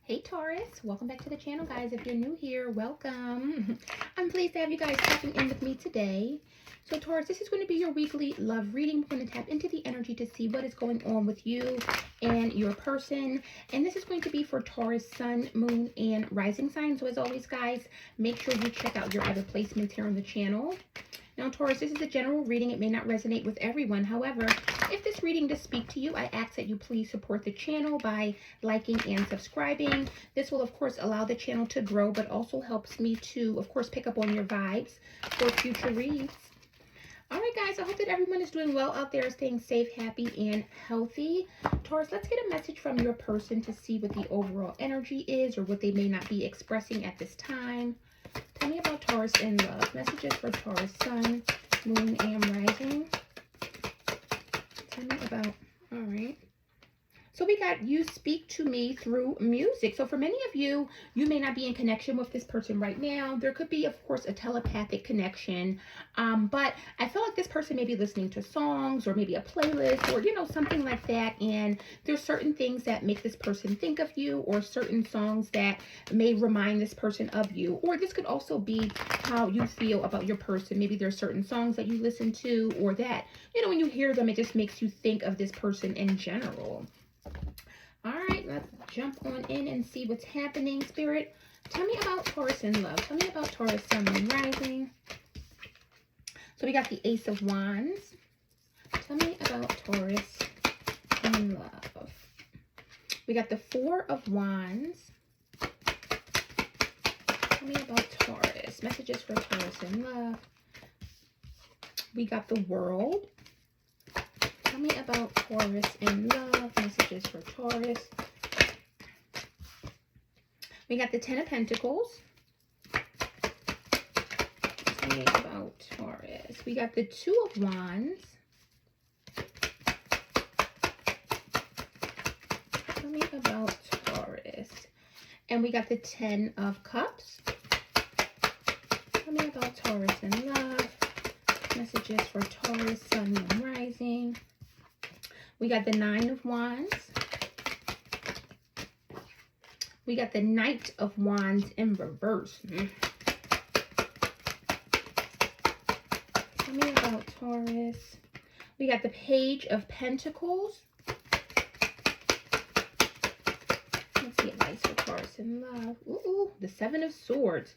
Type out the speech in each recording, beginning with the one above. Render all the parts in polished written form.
Hey Taurus, welcome back to the channel, guys. If you're new here, welcome. I'm pleased to have you guys tapping in with me today. So Taurus, this is going to be your weekly love reading. We're going to tap into the energy to see what is going on with you and your person. And this is going to be for Taurus, sun, moon, and rising sign. So as always, guys, make sure you check out your other placements here on the channel. Now, Taurus, this is a general reading. It may not resonate with everyone. However, if this reading does speak to you, I ask that you please support the channel by liking and subscribing. This will, of course, allow the channel to grow, but also helps me to, of course, pick up on your vibes for future reads. All right, guys, I hope that everyone is doing well out there, staying safe, happy, and healthy. Taurus, let's get a message from your person to see what the overall energy is or what they may not be expressing at this time. Tell me about Taurus in love. Messages for Taurus, sun, moon, and rising. Tell me about, all right. So we got you speak to me through music. So for many of you, you may not be in connection with this person right now. There could be, of course, a telepathic connection. But I feel like this person may be listening to songs or maybe a playlist or, you know, something like that. And there's certain things that make this person think of you or certain songs that may remind this person of you. Or this could also be how you feel about your person. Maybe there's certain songs that you listen to or that, you know, when you hear them, it just makes you think of this person in general. All right, let's jump on in and see what's happening. Spirit, tell me about Taurus in love. Tell me about Taurus, sun, moon, rising. So we got the Ace of Wands. Tell me about Taurus in love. We got the Four of Wands. Tell me about Taurus. Messages for Taurus in love. We got the World. Tell me about Taurus in love. Messages for Taurus. We got the Ten of Pentacles. Tell me about Taurus. We got the Two of Wands. Tell me about Taurus. And we got the Ten of Cups. Tell me about Taurus in love. Messages for Taurus, sun, moon, rising. We got the Nine of Wands. We got the Knight of Wands in reverse. Tell me about Taurus. We got the Page of Pentacles. Let's see advice for Taurus in love. Ooh, the Seven of Swords.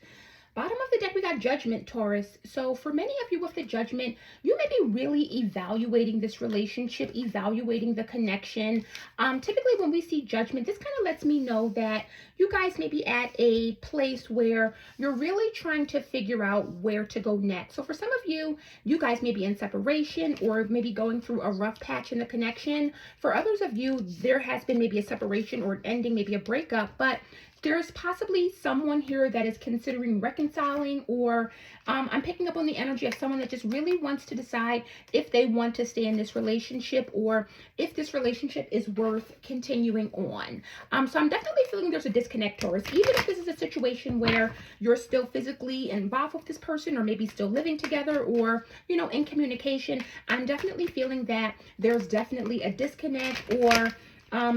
Bottom of the deck, we got Judgment, Taurus. So for many of you with the Judgment, you may be really evaluating this relationship, evaluating the connection. Typically when we see Judgment, this kind of lets me know that you guys may be at a place where you're really trying to figure out where to go next. So for some of you, you guys may be in separation or maybe going through a rough patch in the connection. For others of you, there has been maybe a separation or an ending, maybe a breakup, but there's possibly someone here that is considering reconciling, or I'm picking up on the energy of someone that just really wants to decide if they want to stay in this relationship or if this relationship is worth continuing on. So I'm definitely feeling there's a disconnect, Taurus. Even if this is a situation where you're still physically involved with this person or maybe still living together or, you know, in communication, I'm definitely feeling that there's definitely a disconnect or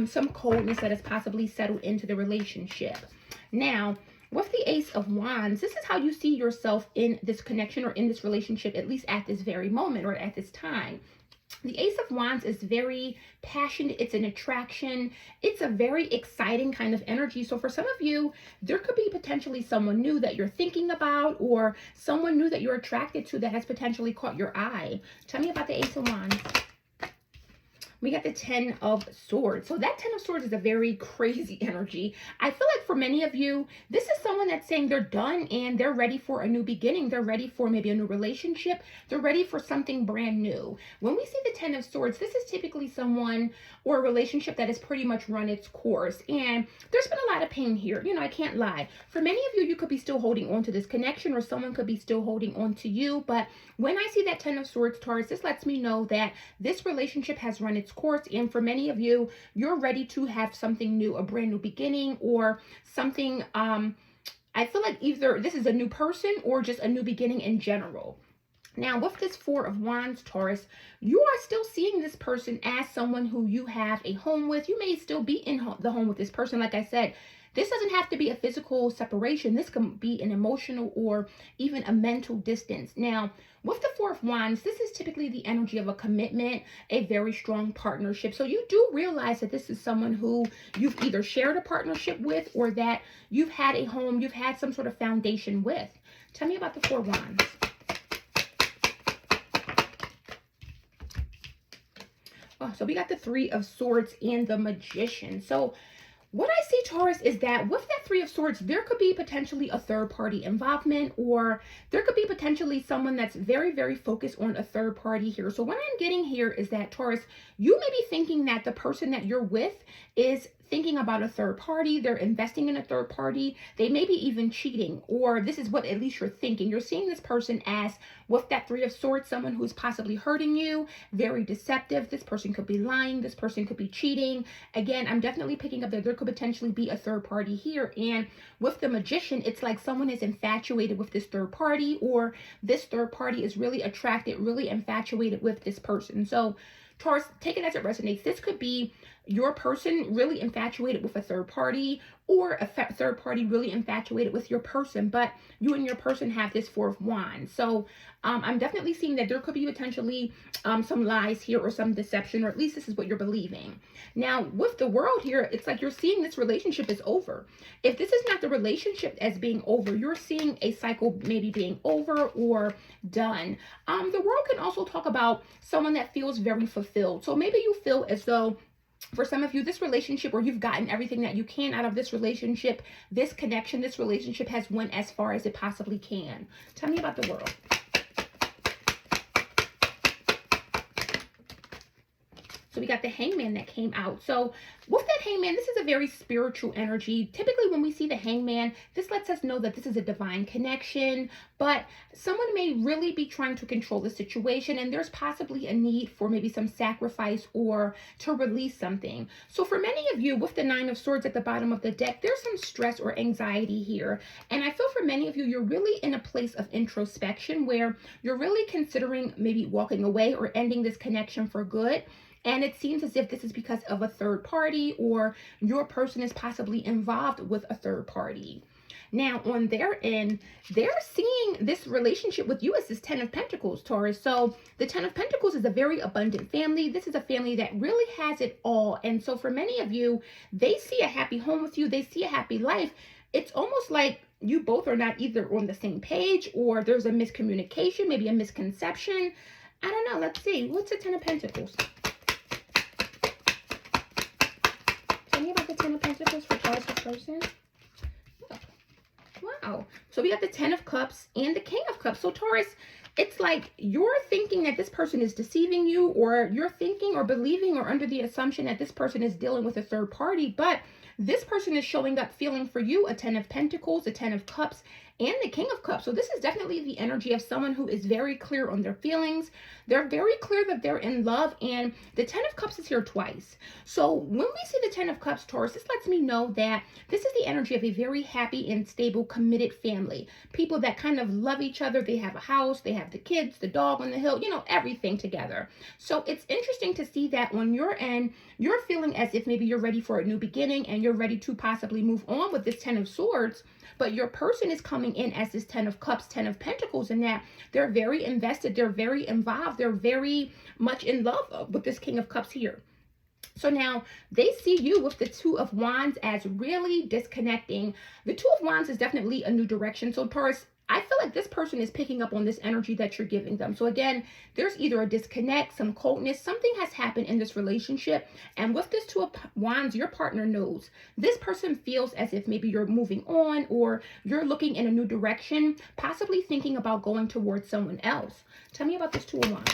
some coldness that has possibly settled into the relationship. Now, with the Ace of Wands, this is how you see yourself in this connection or in this relationship, at least at this very moment or at this time. The Ace of Wands is very passionate. It's an attraction. It's a very exciting kind of energy. So for some of you, there could be potentially someone new that you're thinking about or someone new that you're attracted to that has potentially caught your eye. Tell me about the Ace of Wands. We got the Ten of Swords. So that Ten of Swords is a very crazy energy. I feel like for many of you, this is someone that's saying they're done and they're ready for a new beginning. They're ready for maybe a new relationship. They're ready for something brand new. When we see the Ten of Swords, this is typically someone or a relationship that has pretty much run its course. And there's been a lot of pain here. You know, I can't lie. For many of you, you could be still holding on to this connection or someone could be still holding on to you. But when I see that Ten of Swords, Taurus, this lets me know that this relationship has run its course, and for many of you, you're ready to have something new, a brand new beginning or something. I feel like either this is a new person or just a new beginning in general. Now, with this Four of Wands, Taurus, you are still seeing this person as someone who you have a home with. You may still be in the home with this person. Like I said, this doesn't have to be a physical separation. This can be an emotional or even a mental distance. Now, with the Four of Wands, this is typically the energy of a commitment, a very strong partnership. So you do realize that this is someone who you've either shared a partnership with or that you've had a home, you've had some sort of foundation with. Tell me about the Four of Wands. Oh, so we got the Three of Swords and the Magician. So what I see, Taurus, is that with that Three of Swords, there could be potentially a third-party involvement, or there could be potentially someone that's very, very focused on a third party here. So what I'm getting here is that, Taurus, you may be thinking that the person that you're with is thinking about a third party. They're investing in a third party. They may be even cheating, or this is what at least you're thinking. You're seeing this person as, with that Three of Swords, someone who's possibly hurting you, very deceptive. This person could be lying. This person could be cheating. Again, I'm definitely picking up that there could potentially be a third party here. And with the Magician, it's like someone is infatuated with this third party, or this third party is really attracted, really infatuated with this person. So Taurus, take it as it resonates. This could be your person really infatuated with a third party, or a third party really infatuated with your person, but you and your person have this Four of Wands. So I'm definitely seeing that there could be potentially some lies here or some deception, or at least this is what you're believing. Now, with the World here, it's like you're seeing this relationship is over. If this is not the relationship as being over, you're seeing a cycle maybe being over or done. The World can also talk about someone that feels very fulfilled. So maybe you feel as though, for some of you, this relationship, or you've gotten everything that you can out of this relationship, this connection, this relationship has went as far as it possibly can. Tell me about the World. So we got the Hangman that came out. So with that Hangman, this is a very spiritual energy. Typically when we see the Hangman, this lets us know that this is a divine connection, but someone may really be trying to control the situation, and there's possibly a need for maybe some sacrifice or to release something. So for many of you, with the Nine of Swords at the bottom of the deck, there's some stress or anxiety here. And I feel for many of you, you're really in a place of introspection where you're really considering maybe walking away or ending this connection for good. And it seems as if this is because of a third party, or your person is possibly involved with a third party. Now, on their end, they're seeing this relationship with you as this Ten of Pentacles, Taurus. So the Ten of Pentacles is a very abundant family. This is a family that really has it all. And so for many of you, they see a happy home with you. They see a happy life. It's almost like you both are not either on the same page, or there's a miscommunication, maybe a misconception. I don't know. Let's see. What's the Ten of Pentacles? About the Ten of Pentacles for Taurus person. Wow. So we got the Ten of Cups and the King of Cups. So Taurus, it's like you're thinking that this person is deceiving you, or you're thinking or believing or under the assumption that this person is dealing with a third party, but this person is showing up feeling for you a Ten of Pentacles, a Ten of Cups, and the King of Cups. So this is definitely the energy of someone who is very clear on their feelings. They're very clear that they're in love, and the Ten of Cups is here twice. So when we see the Ten of Cups, Taurus, this lets me know that this is the energy of a very happy and stable, committed family. People that kind of love each other. They have a house, they have the kids, the dog on the hill, you know, everything together. So it's interesting to see that on your end, you're feeling as if maybe you're ready for a new beginning, and you're ready to possibly move on with this Ten of Swords. But your person is coming in as this Ten of Cups, Ten of Pentacles, in that they're very invested, they're very involved, they're very much in love with this King of Cups here. So now they see you with the Two of Wands as really disconnecting. The Two of Wands is definitely a new direction. So Taurus, I feel like this person is picking up on this energy that you're giving them. So again, there's either a disconnect, some coldness, something has happened in this relationship. And with this Two of Wands, your partner knows. This person feels as if maybe you're moving on, or you're looking in a new direction, possibly thinking about going towards someone else. Tell me about this Two of Wands.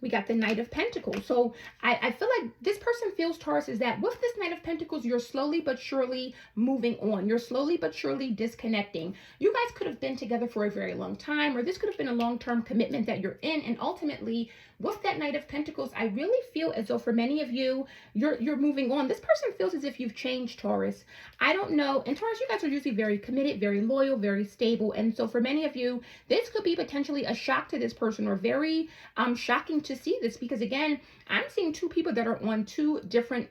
We got the Knight of Pentacles. So I feel like this person feels, Taurus, is that with this Knight of Pentacles, you're slowly but surely moving on. You're slowly but surely disconnecting. You guys could have been together for a very long time, or this could have been a long-term commitment that you're in. And ultimately, with that Knight of Pentacles, I really feel as though for many of you, you're moving on. This person feels as if you've changed, Taurus. I don't know. And Taurus, you guys are usually very committed, very loyal, very stable. And so for many of you, this could be potentially a shock to this person, or very shocking to see this, because again, I'm seeing two people that are on two different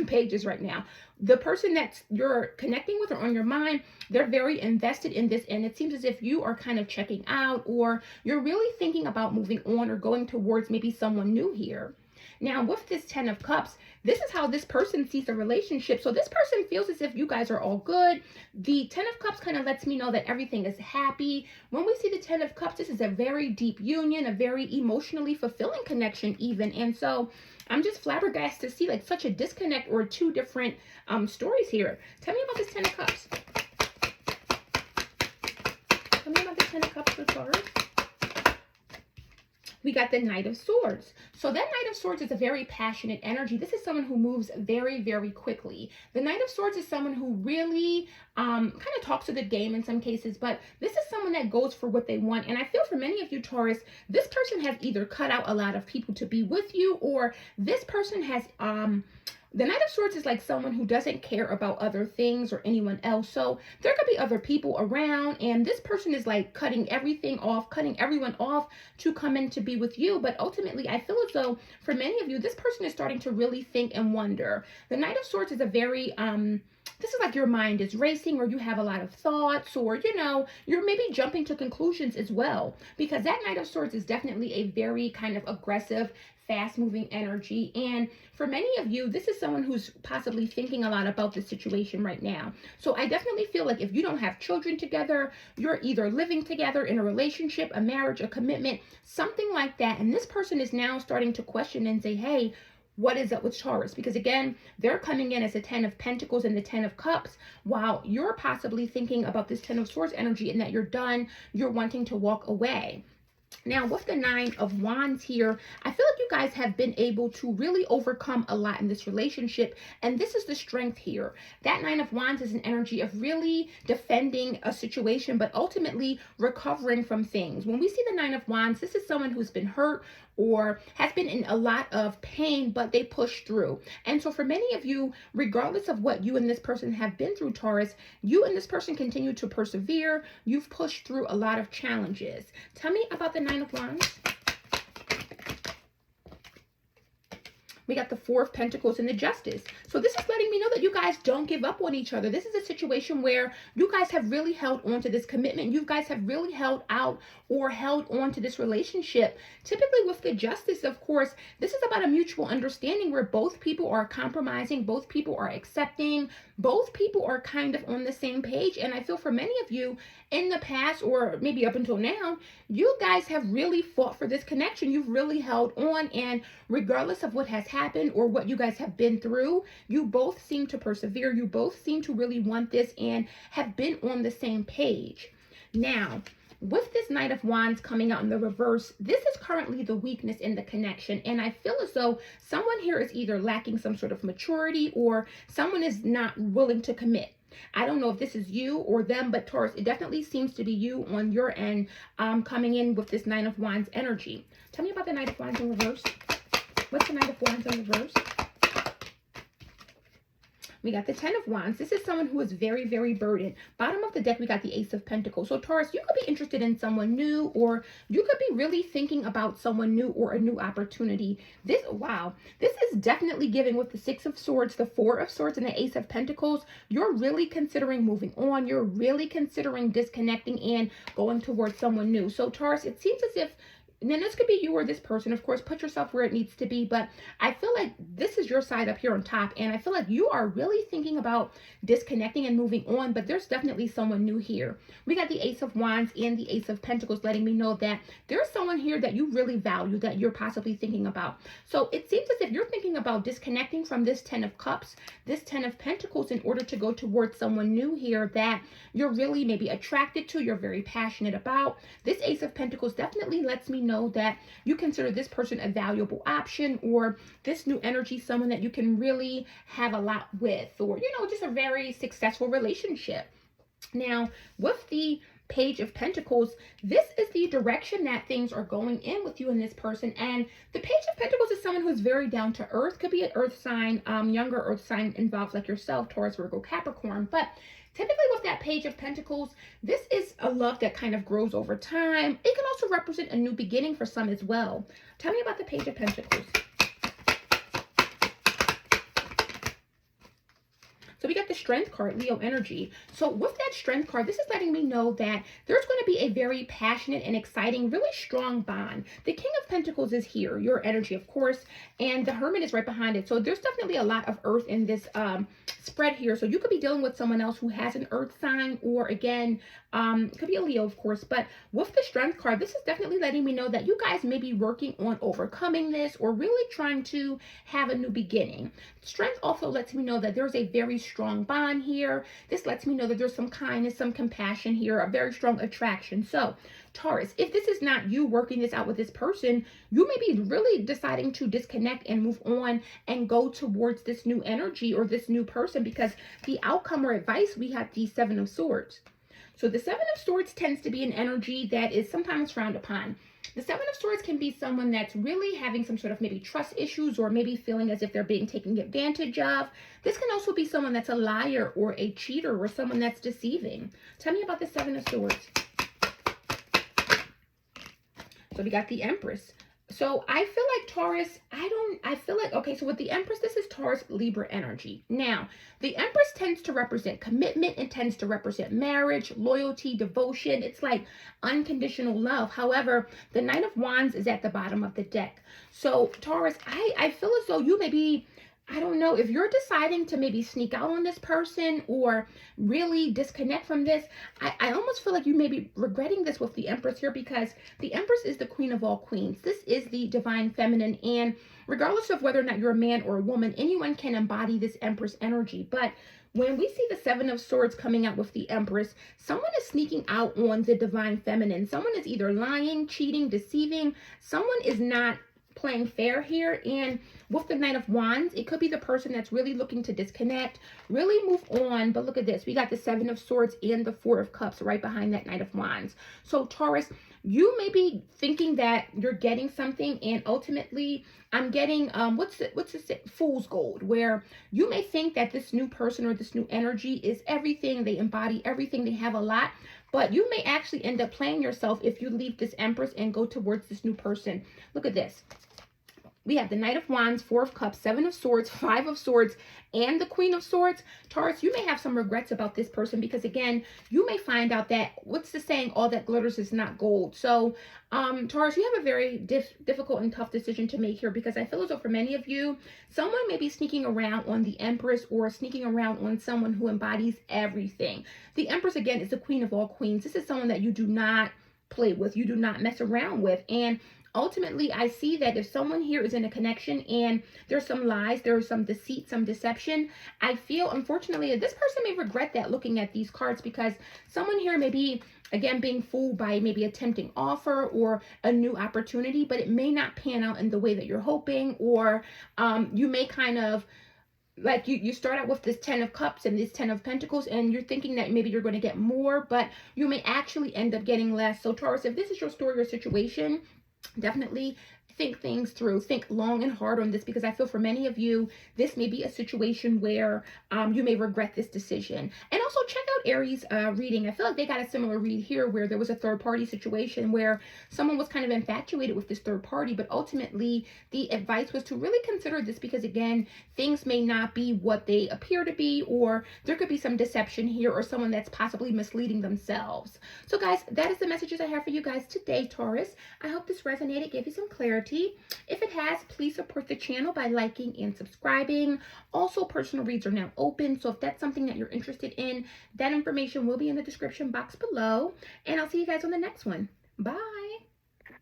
pages right now. The person that you're connecting with or on your mind, they're very invested in this, and it seems as if you are kind of checking out, or you're really thinking about moving on or going towards maybe someone new here. Now, with this 10 of Cups, this is how this person sees the relationship. So this person feels as if you guys are all good. The 10 of Cups kind of lets me know that everything is happy. When we see the 10 of Cups, this is a very deep union, a very emotionally fulfilling connection even. And so I'm just flabbergasted to see like such a disconnect, or two different stories here. Tell me about this 10 of Cups. Tell me about the 10 of Cups for Taurus. We got the Knight of Swords. So that Knight of Swords is a very passionate energy. This is someone who moves very, very quickly. The Knight of Swords is someone who really kind of talks a good game in some cases, but this is someone that goes for what they want. And I feel for many of you, Taurus, this person has either cut out a lot of people to be with you, or this person has the Knight of Swords is like someone who doesn't care about other things or anyone else. So there could be other people around, and this person is like cutting everything off, cutting everyone off to come in to be with you. But ultimately, I feel as though for many of you, this person is starting to really think and wonder. The Knight of Swords is a very, this is like your mind is racing, or you have a lot of thoughts, or, you know, you're maybe jumping to conclusions as well. Because that Knight of Swords is definitely a very kind of aggressive, fast-moving energy. And for many of you, this is someone who's possibly thinking a lot about the situation right now. So I definitely feel like if you don't have children together, you're either living together in a relationship, a marriage, a commitment, something like that. And this person is now starting to question and say, hey, what is up with Taurus? Because again, they're coming in as a 10 of Pentacles and the 10 of Cups, while you're possibly thinking about this 10 of Swords energy and that you're done, you're wanting to walk away. Now, with the 9 of Wands here, I feel like you guys have been able to really overcome a lot in this relationship. And this is the strength here. That 9 of Wands is an energy of really defending a situation, but ultimately recovering from things. When we see the 9 of Wands, this is someone who's been hurt or has been in a lot of pain, but they push through. And so for many of you, regardless of what you and this person have been through, Taurus, you and this person continue to persevere. You've pushed through a lot of challenges. Tell me about the 9 of Wands. We got the 4 of Pentacles and the Justice. So this is letting me know that you guys don't give up on each other. This is a situation where you guys have really held on to this commitment. You guys have really held out or held on to this relationship. Typically with the Justice, of course, this is about a mutual understanding where both people are compromising, both people are accepting, both people are kind of on the same page. And I feel for many of you in the past, or maybe up until now, you guys have really fought for this connection. You've really held on, and regardless of what has happened or what you guys have been through, you both seem to persevere. You both seem to really want this and have been on the same page. Now, with this Knight of Wands coming out in the reverse, this is currently the weakness in the connection. And I feel as though someone here is either lacking some sort of maturity, or someone is not willing to commit. I don't know if this is you or them, but Taurus, it definitely seems to be you on your end coming in with this 9 of Wands energy. Tell me about the Knight of Wands in reverse. What's the Knight of Wands in reverse? We got the 10 of Wands. This is someone who is very, very burdened. Bottom of the deck, we got the Ace of Pentacles. So Taurus, you could be interested in someone new, or you could be really thinking about someone new or a new opportunity. This is definitely giving with the 6 of Swords, the 4 of Swords, and the Ace of Pentacles. You're really considering moving on. You're really considering disconnecting and going towards someone new. So Taurus, it seems as if, and then this could be you or this person. Of course, put yourself where it needs to be. But I feel like this is your side up here on top. And I feel like you are really thinking about disconnecting and moving on. But there's definitely someone new here. We got the Ace of Wands and the Ace of Pentacles letting me know that there's someone here that you really value, that you're possibly thinking about. So it seems as if you're thinking about disconnecting from this 10 of Cups, this 10 of Pentacles, in order to go towards someone new here that you're really maybe attracted to, you're very passionate about. This Ace of Pentacles definitely lets me know that you consider this person a valuable option, or this new energy someone that you can really have a lot with, or, you know, just a very successful relationship. Now, with the Page of Pentacles, this is the direction that things are going in with you and this person. And the Page of Pentacles is someone who's very down to earth. Could be an earth sign, younger earth sign involved like yourself, Taurus, Virgo, Capricorn. But typically with that Page of Pentacles, this is a love that kind of grows over time. It can also represent a new beginning for some as well. Tell me about the Page of Pentacles. So we got the Strength card, Leo energy. So with that Strength card, this is letting me know that there's going to be a very passionate and exciting, really strong bond. The King of Pentacles is here, your energy, of course, and the Hermit is right behind it. So there's definitely a lot of earth in this spread here. So you could be dealing with someone else who has an earth sign, or again, it could be a Leo, of course. But with the Strength card, this is definitely letting me know that you guys may be working on overcoming this, or really trying to have a new beginning. Strength also lets me know that there's a very strong bond here. This lets me know that there's some kindness, some compassion here, a very strong attraction. So Taurus, if this is not you working this out with this person, you may be really deciding to disconnect and move on and go towards this new energy or this new person, because the outcome or advice, we have the Seven of Swords. So the Seven of Swords tends to be an energy that is sometimes frowned upon. The Seven of Swords can be someone that's really having some sort of maybe trust issues, or maybe feeling as if they're being taken advantage of. This can also be someone that's a liar or a cheater, or someone that's deceiving. Tell me about the Seven of Swords. So we got the Empress. So I feel like Taurus, I feel like, okay, so with the Empress, this is Taurus, Libra energy. Now, the Empress tends to represent commitment. It tends to represent marriage, loyalty, devotion. It's like unconditional love. However, the Knight of Wands is at the bottom of the deck. So Taurus, I feel as though you may be, I don't know, if you're deciding to maybe sneak out on this person or really disconnect from this, I almost feel like you may be regretting this with the Empress here, because the Empress is the queen of all queens. This is the divine feminine, and regardless of whether or not you're a man or a woman, anyone can embody this Empress energy. But when we see the Seven of Swords coming out with the Empress, someone is sneaking out on the divine feminine. Someone is either lying, cheating, deceiving. Someone is not playing fair here. And with the Knight of Wands, it could be the person that's really looking to disconnect, really move on. But look at this. We got the Seven of Swords and the Four of Cups right behind that Knight of Wands. So Taurus, you may be thinking that you're getting something, and ultimately I'm getting what's the fool's gold, where you may think that this new person or this new energy is everything. They embody everything. They have a lot. But you may actually end up playing yourself if you leave this Empress and go towards this new person. Look at this. We have the Knight of Wands, Four of Cups, Seven of Swords, Five of Swords, and the Queen of Swords. Taurus, you may have some regrets about this person, because again, you may find out that, what's the saying, all that glitters is not gold. So Taurus, you have a very difficult and tough decision to make here, because I feel as though for many of you, someone may be sneaking around on the Empress, or sneaking around on someone who embodies everything. The Empress, again, is the queen of all queens. This is someone that you do not play with, you do not mess around with. And ultimately, I see that if someone here is in a connection and there's some lies, there's some deceit, some deception, I feel, unfortunately, that this person may regret that looking at these cards, because someone here may be, again, being fooled by maybe a tempting offer or a new opportunity, but it may not pan out in the way that you're hoping, or you may kind of, like you start out with this 10 of Cups and this 10 of Pentacles, and you're thinking that maybe you're going to get more, but you may actually end up getting less. So Taurus, if this is your story or situation, definitely think things through. Think long and hard on this, because I feel for many of you, this may be a situation where you may regret this decision. And also check out Aries reading. I feel like they got a similar read here, where there was a third party situation where someone was kind of infatuated with this third party, but ultimately the advice was to really consider this, because again, things may not be what they appear to be, or there could be some deception here, or someone that's possibly misleading themselves. So guys, that is the messages I have for you guys today, Taurus. I hope this resonated, gave you some clarity. If it has, please support the channel by liking and subscribing. Also, personal reads are now open, so if that's something that you're interested in, that information will be in the description box below. And I'll see you guys on the next one. Bye.